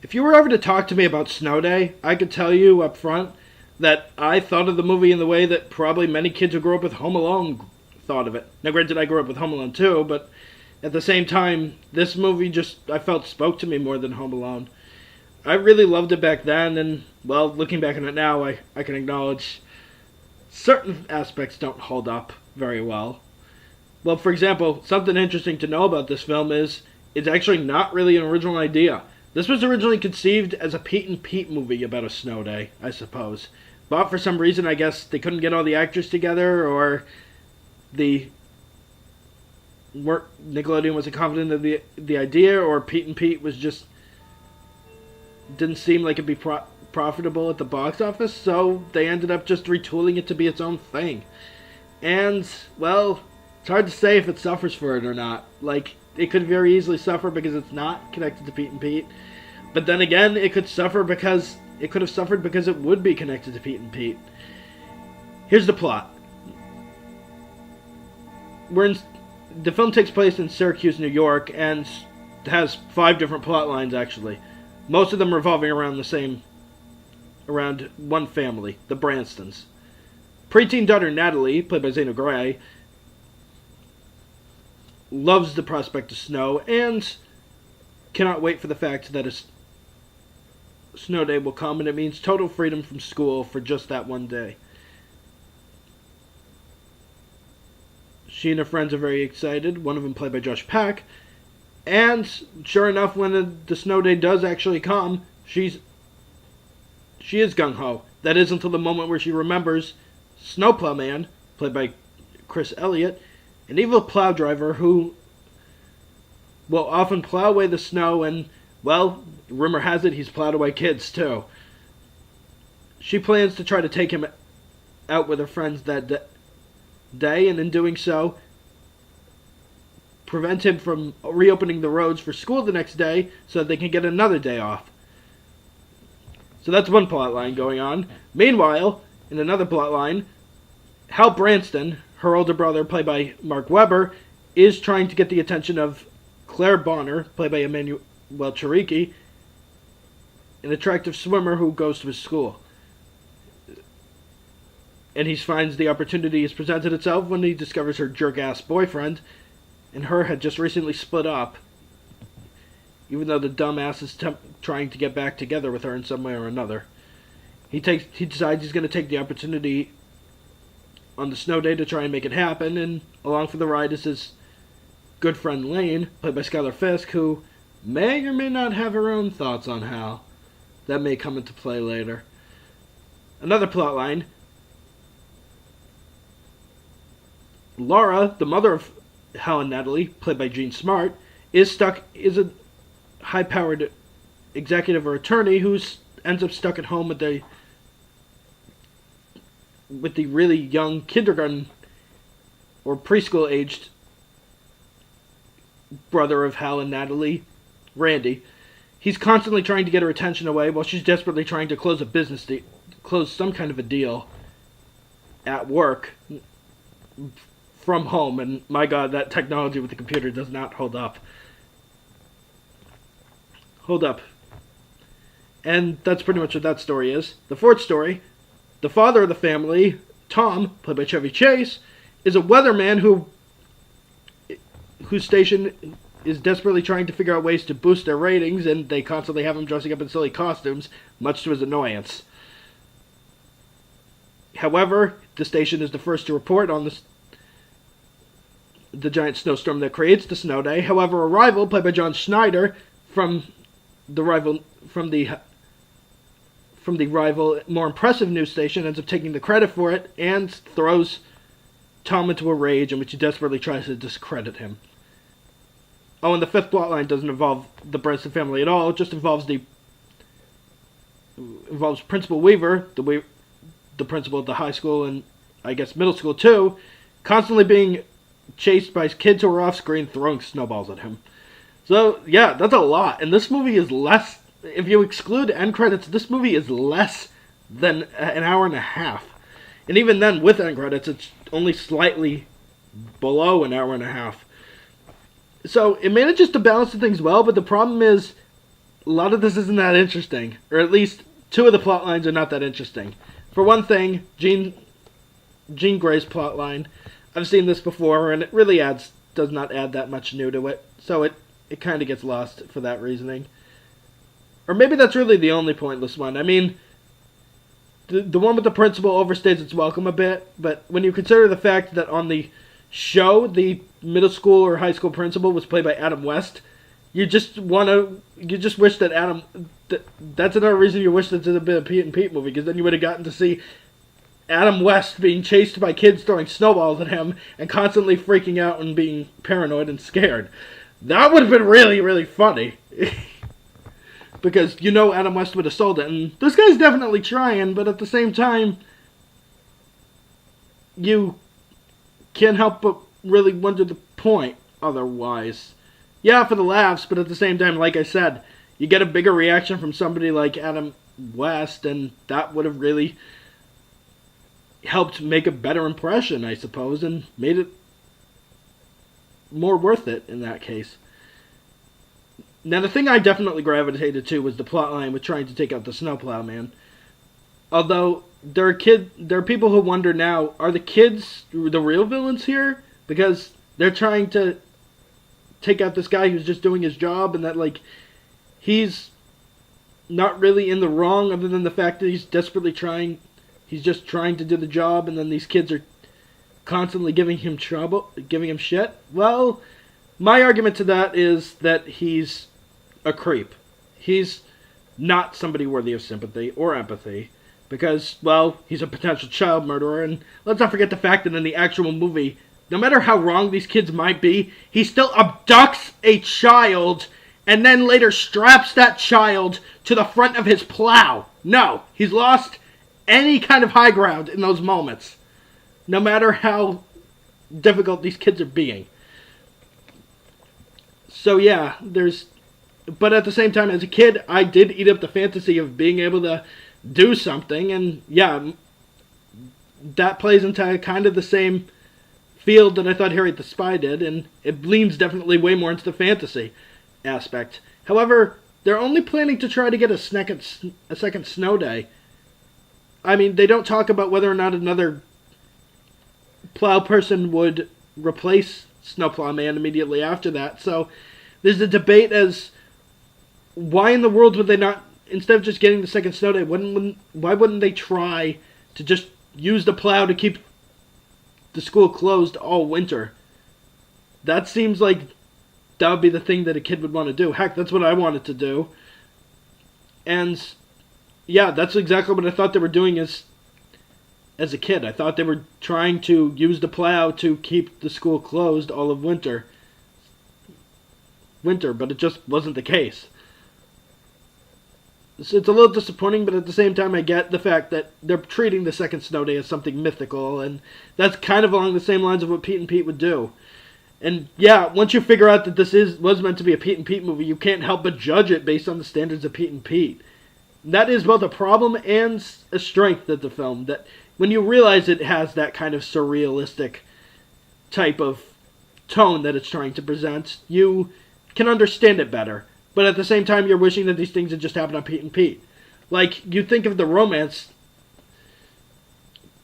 If you were ever to talk to me about Snow Day, I could tell you up front that I thought of the movie in the way that probably many kids who grew up with Home Alone thought of it. Now, granted, I grew up with Home Alone too, but at the same time, this movie just, I felt, spoke to me more than Home Alone. I really loved it back then, and, well, looking back on it now, I can acknowledge certain aspects don't hold up very well. Well, for example, something interesting to know about this film is it's actually not really an original idea. This was originally conceived as a Pete and Pete movie about a snow day, I suppose. But for some reason, I guess they couldn't get all the actors together, or Nickelodeon wasn't confident of the idea, or Pete and Pete was just didn't seem like it'd be profitable at the box office, so they ended up just retooling it to be its own thing. And, well, it's hard to say if it suffers for it or not. Like, it could very easily suffer because it's not connected to Pete and Pete. But then again, it could suffer because it could have suffered because it would be connected to Pete and Pete. Here's the plot. The film takes place in Syracuse, New York, and has 5 different plot lines, actually. Most of them revolving around one family, the Branstons. Preteen daughter Natalie, played by Zena Grey, loves the prospect of snow and cannot wait for the fact that a snow day will come, and it means total freedom from school for just that one day. She and her friends are very excited, one of them played by Josh Peck, and sure enough, when the snow day does actually come, she is gung-ho. That is until the moment where she remembers Snowplow Man, played by Chris Elliott, an evil plow driver who will often plow away the snow, and, well, rumor has it he's plowed away kids too. She plans to try to take him out with her friends that day, and in doing so, prevent him from reopening the roads for school the next day so that they can get another day off. So that's one plot line going on. Meanwhile, in another plot line, Hal Branston, her older brother, played by Mark Webber, is trying to get the attention of Claire Bonner, played by Emmanuel Cheriki, an attractive swimmer who goes to his school. And he finds the opportunity has presented itself when he discovers her jerk-ass boyfriend and her had just recently split up, even though the dumbass is trying to get back together with her in some way or another. He decides he's going to take the opportunity on the snow day to try and make it happen, and along for the ride is his good friend Lane, played by Skylar Fisk, who may or may not have her own thoughts on Hal. That may come into play later. Another plotline. Laura, the mother of Hal and Natalie, played by Jean Smart, is a high-powered executive or attorney who ends up stuck at home with the really young kindergarten or preschool-aged brother of Hal and Natalie, Randy. He's constantly trying to get her attention away while she's desperately trying to close some kind of a deal at work from home, and my god, that technology with the computer does not hold up. And that's pretty much what that story is. The fourth story, the father of the family, Tom, played by Chevy Chase, is a weatherman whose station is desperately trying to figure out ways to boost their ratings, and they constantly have him dressing up in silly costumes, much to his annoyance. However, the station is the first to report on the giant snowstorm that creates the snow day. However, a rival, played by John Schneider, from the rival more impressive news station, ends up taking the credit for it and throws Tom into a rage in which he desperately tries to discredit him. Oh, and the fifth plotline doesn't involve the Branson family at all. It just involves Principal Weaver, the principal of the high school and I guess middle school too, constantly being chased by kids who are off screen throwing snowballs at him. So, yeah, that's a lot. And this movie is less, if you exclude end credits, this movie is less than an hour and a half. And even then, with end credits, it's only slightly below an hour and a half. So, it manages to balance the things well, but the problem is, a lot of this isn't that interesting, or at least two of the plot lines are not that interesting. For one thing, Jean Grey's plot line, I've seen this before, and it really does not add that much new to it, so it kind of gets lost for that reasoning. Or maybe that's really the only pointless one. I mean, the one with the principal overstays its welcome a bit, but when you consider the fact that on the show, the middle school or high school principal was played by Adam West, you just wish that that's another reason you wish that there had been a Pete and Pete movie, because then you would have gotten to see Adam West being chased by kids throwing snowballs at him and constantly freaking out and being paranoid and scared. That would have been really, really funny. Because Adam West would have sold it, and this guy's definitely trying, but at the same time, you can't help but really wonder the point otherwise. Yeah, for the laughs, but at the same time, like I said, you get a bigger reaction from somebody like Adam West, and that would have really helped make a better impression, I suppose, and made it more worth it in that case. Now, the thing I definitely gravitated to was the plotline with trying to take out the snowplow man. Although, there are people who wonder now, are the kids the real villains here? Because they're trying to take out this guy who's just doing his job, and that, he's not really in the wrong, other than the fact that he's just trying to do the job, and then these kids are constantly giving him trouble, giving him shit. Well, my argument to that is that he's a creep. He's not somebody worthy of sympathy or empathy, because, well, he's a potential child murderer, and let's not forget the fact that in the actual movie, no matter how wrong these kids might be, he still abducts a child and then later straps that child to the front of his plow. No, he's lost any kind of high ground in those moments, no matter how difficult these kids are being. So yeah, but at the same time, as a kid, I did eat up the fantasy of being able to do something, and yeah, that plays into kind of the same field that I thought Harriet the Spy did, and it leans definitely way more into the fantasy aspect. However, they're only planning to try to get a second snow day. I mean, they don't talk about whether or not another plow person would replace Snowplow Man immediately after that, so there's a debate as why in the world would they not, instead of just getting the second snow day, why wouldn't they try to just use the plow to keep the school closed all winter? That seems like that would be the thing that a kid would want to do. Heck, that's what I wanted to do. And yeah, that's exactly what I thought they were doing as a kid. I thought they were trying to use the plow to keep the school closed all of winter, but it just wasn't the case. It's a little disappointing, but at the same time I get the fact that they're treating the second snow day as something mythical, and that's kind of along the same lines of what Pete and Pete would do. And yeah, once you figure out that this was meant to be a Pete and Pete movie, you can't help but judge it based on the standards of Pete and Pete. That is both a problem and a strength of the film, that when you realize it has that kind of surrealistic type of tone that it's trying to present, you can understand it better. But at the same time, you're wishing that these things had just happened on Pete and Pete. Like, you think of the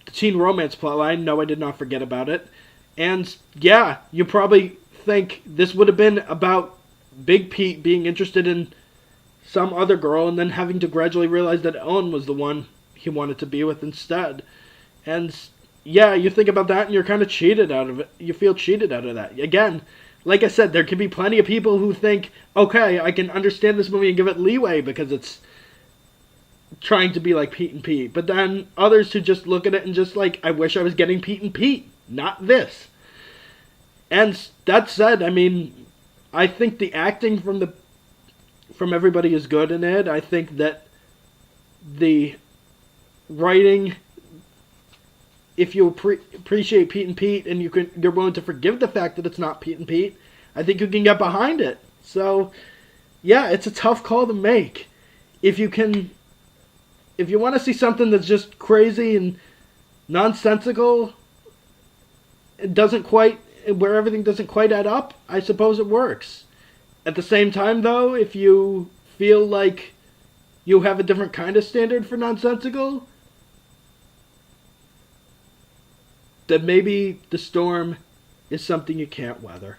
teen romance plotline. No, I did not forget about it. And yeah, you probably think this would have been about Big Pete being interested in some other girl and then having to gradually realize that Ellen was the one he wanted to be with instead. And yeah, you think about that and you're kind of cheated out of it. You feel cheated out of that. Again, like I said, there can be plenty of people who think, okay, I can understand this movie and give it leeway because it's trying to be like Pete and Pete. But then others who just look at it and just like, I wish I was getting Pete and Pete, not this. And that said, I mean, I think the acting from everybody is good in it. I think that the writing, if you appreciate Pete and Pete and you're willing to forgive the fact that it's not Pete and Pete, I think you can get behind it. So, yeah, it's a tough call to make. If you want to see something that's just crazy and nonsensical, where everything doesn't quite add up, I suppose it works. At the same time, though, if you feel like you have a different kind of standard for nonsensical, then maybe the storm is something you can't weather.